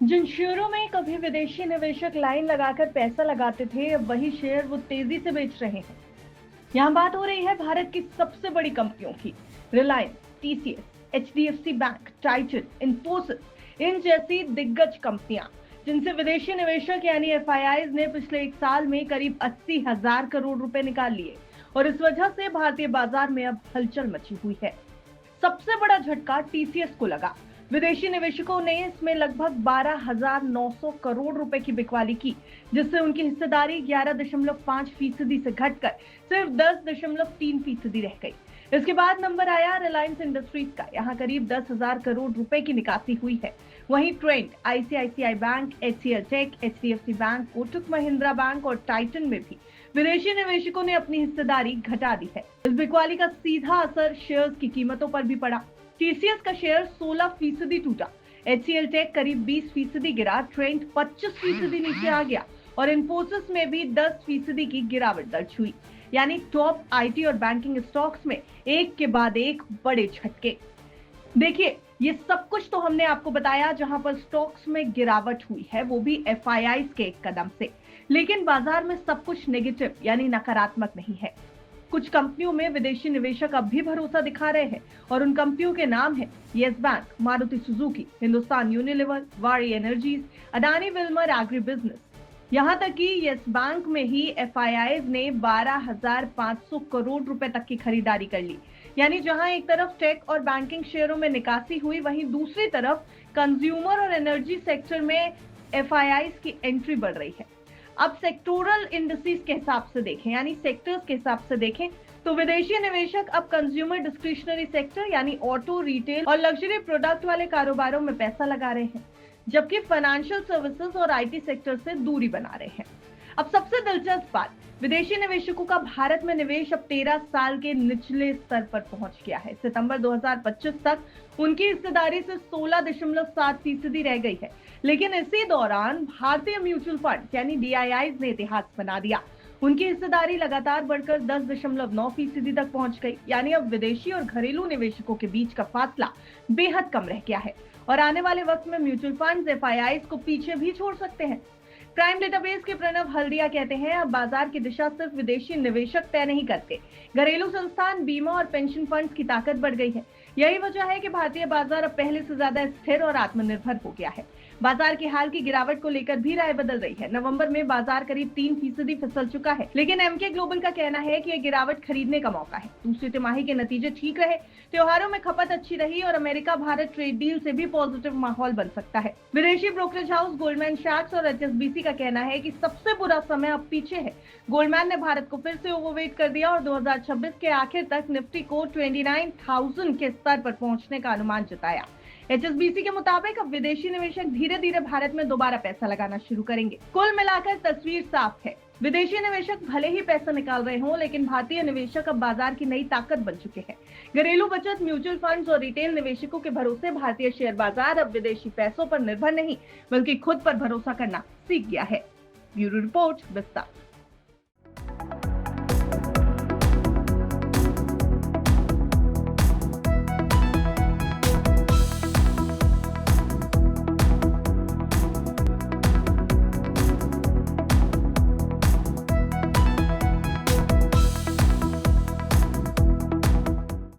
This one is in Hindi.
जिन शेयरों में कभी विदेशी निवेशक लाइन लगाकर पैसा लगाते थे, अब वही शेयर वो तेजी से बेच रहे हैं। यहाँ बात हो रही है भारत की सबसे बड़ी कंपनियों की। Reliance, TCS, HDFC bank, Titan, Infosys, इन जैसी दिग्गज कंपनियां जिनसे विदेशी निवेशक यानी एफआईआईज ने पिछले एक साल में करीब 80,000 करोड़ रुपए निकाल लिए। और इस वजह से भारतीय बाजार में अब हलचल मची हुई है। सबसे बड़ा झटका टीसीएस को लगा। विदेशी निवेशकों ने इसमें लगभग 12,900 करोड़ रुपए की बिकवाली की, जिससे उनकी हिस्सेदारी 11.5% से घटकर सिर्फ 10.3% रह गई। इसके बाद नंबर आया रिलायंस इंडस्ट्रीज का। यहाँ करीब 10,000 करोड़ रुपए की निकासी हुई है। वहीं Trent, ICICI bank, HCL tech, HDFC bank, Kotak Mahindra bank और टाइटन में भी विदेशी निवेशकों ने अपनी हिस्सेदारी घटा दी है। इस बिकवाली का सीधा असर शेयर्स की कीमतों पर भी पड़ा। टीसीएस का शेयर 16% टूटा, एचसीएल टेक करीब 20% गिरा, ट्रेंड 25% नीचे आ गया और इन्फोसिस में भी 10% की गिरावट दर्ज हुई। यानी टॉप आईटी और बैंकिंग स्टॉक्स में एक के बाद एक बड़े झटके। देखिए, ये सब कुछ तो हमने आपको बताया जहां पर स्टॉक्स में गिरावट हुई है, वो भी एफआईआईज के एक कदम से। लेकिन बाजार में सब कुछ नेगेटिव यानी नकारात्मक नहीं है। कुछ कंपनियों में विदेशी निवेशक अब भी भरोसा दिखा रहे हैं और उन कंपनियों के नाम हैं Yes bank, Maruti Suzuki, Hindustan Unilever, Waaree energies, Adani Wilmar agri business. यहां तक कि येस बैंक में ही एफआईआईज ने 12,500 करोड़ रुपए तक की खरीदारी कर ली। यानी जहां एक तरफ टेक और बैंकिंग शेयरों में निकासी हुई, वहीं दूसरी तरफ कंज्यूमर और एनर्जी सेक्टर में एफआईआईज की एंट्री बढ़ रही है। अब सेक्टोरल इंडिसेस के हिसाब से देखें, यानी सेक्टर्स के हिसाब से देखें, तो विदेशी निवेशक अब कंज्यूमर डिस्क्रिशनरी सेक्टर यानी ऑटो, रिटेल और लग्जरी प्रोडक्ट वाले कारोबारों में पैसा लगा रहे हैं, जबकि फाइनेंशियल सर्विसेज और आईटी सेक्टर से दूरी बना रहे हैं। अब सबसे दिलचस्प बात, विदेशी निवेशकों का भारत में निवेश अब 13 साल के निचले स्तर पर पहुंच गया है। सितंबर 2025 तक उनकी हिस्सेदारी से 16.7% रह गई है। लेकिन इसी दौरान भारतीय म्यूचुअल फंड यानी डीआईआईज ने इतिहास बना दिया। उनकी हिस्सेदारी लगातार बढ़कर 10.9% तक पहुंच गई। यानी अब विदेशी और घरेलू निवेशकों के बीच का फासला बेहद कम रह गया है और आने वाले वक्त में म्यूचुअल फंड एफआईआईज को पीछे भी छोड़ सकते हैं। प्राइम डेटाबेस के प्रणव हल्दिया कहते हैं, अब बाजार की दिशा सिर्फ विदेशी निवेशक तय नहीं करते, घरेलू संस्थान, बीमा और पेंशन फंड्स की ताकत बढ़ गई है। यही वजह है कि भारतीय बाजार अब पहले से ज्यादा स्थिर और आत्मनिर्भर हो गया है। बाजार की हाल की गिरावट को लेकर भी राय बदल रही है। नवंबर में बाजार करीब 3% फिसल चुका है, लेकिन एमके ग्लोबल का कहना है कि यह गिरावट खरीदने का मौका है। दूसरी तिमाही के नतीजे ठीक रहे, त्योहारों में खपत अच्छी रही और अमेरिका भारत ट्रेड डील से भी पॉजिटिव माहौल बन सकता है। विदेशी ब्रोकरेज हाउस गोल्डमैन सैक्स और एचएसबीसी का कहना है कि सबसे बुरा समय अब पीछे है। गोल्डमैन ने भारत को फिर से ओवरवेट कर दिया और 2026 के आखिर तक निफ्टी को 29,000 के स्तर पर पहुंचने का अनुमान जताया। एचएसबीसी के मुताबिक अब विदेशी निवेशक धीरे धीरे भारत में दोबारा पैसा लगाना शुरू करेंगे। कुल मिलाकर तस्वीर साफ है, विदेशी निवेशक भले ही पैसा निकाल रहे हों, लेकिन भारतीय निवेशक अब बाजार की नई ताकत बन चुके हैं। घरेलू बचत, म्यूचुअल फंड्स और रिटेल निवेशकों के भरोसे भारतीय शेयर बाजार अब विदेशी पैसों पर निर्भर नहीं, बल्कि खुद पर भरोसा करना सीख गया है। ब्यूरो रिपोर्ट, विस्तार।